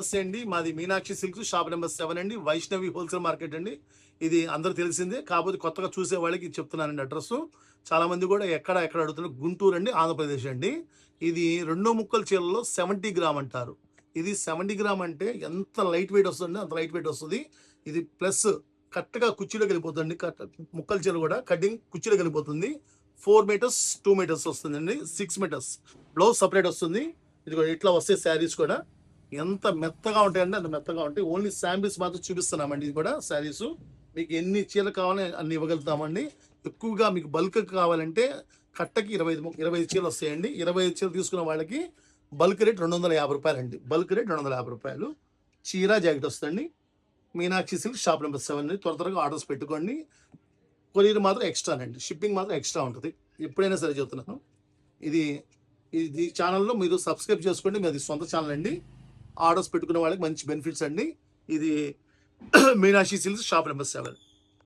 నమస్తే అండి. మాది మీనాక్షి సిల్క్స్ షాప్ నెంబర్ 7 అండి. వైష్ణవి హోల్సేల్ మార్కెట్ అండి. ఇది అందరూ తెలిసిందే. కాకపోతే కొత్తగా చూసే వాళ్ళకి చెప్తున్నానండి అడ్రస్సు. చాలామంది కూడా ఎక్కడ అడుగుతున్నారు. గుంటూరు అండి, ఆంధ్రప్రదేశ్ అండి. ఇది 2 ముక్కల చీరలో 70 గ్రామ్ అంటారు. ఇది 70 గ్రామ్ అంటే ఎంత లైట్ వెయిట్ వస్తుందండి, అంత లైట్ వెయిట్ వస్తుంది. ఇది ప్లస్ కరెక్ట్‌గా కుర్చీలోకి వెళ్ళిపోతుంది. ముక్కల చీర కూడా కటింగ్ కుర్చీలోకి వెళ్ళిపోతుంది. 4 మీటర్స్ 2 మీటర్స్ వస్తుందండి. 6 మీటర్స్ బ్లౌజ్ సపరేట్ వస్తుంది. ఇదిగో ఇట్లా వస్తాయి శారీస్ కూడా. ఎంత మెత్తగా ఉంటాయంటే అంత మెత్తగా ఉంటాయి. ఓన్లీ శాంపిల్స్ మాత్రం చూపిస్తున్నామండి. ఇది కూడా శారీస్ మీకు ఎన్ని చీరలు కావాలో అన్ని ఇవ్వగలుగుతామండి. ఎక్కువగా మీకు బల్క్ కావాలంటే కట్టకి 25 చీరలు వస్తాయండి. 25 చీరలు తీసుకున్న వాళ్ళకి బల్క్ రేట్ రూ. 250 అండి. బల్క్ రేట్ రూ. 250. చీర జాకెట్ వస్తుందండి. మీనాక్షి సిల్క్ షాప్ నెంబర్ 7 అండి. త్వరగా ఆర్డర్స్ పెట్టుకోండి. కొరియర్ మాత్రం ఎక్స్ట్రానండి. షిప్పింగ్ మాత్రం ఎక్స్ట్రా ఉంటుంది. ఎప్పుడైనా సరే చెప్తున్నాను. ఇది ఇది ఛానల్లో మీరు సబ్స్క్రైబ్ చేసుకోండి. మీది సొంత ఛానల్ అండి. ఆర్డర్స్ పెట్టుకునే వాళ్ళకి మంచి బెనిఫిట్స్ అండి. ఇది మీనాక్షి సిల్క్స్ షాప్ నెంబర్ 7.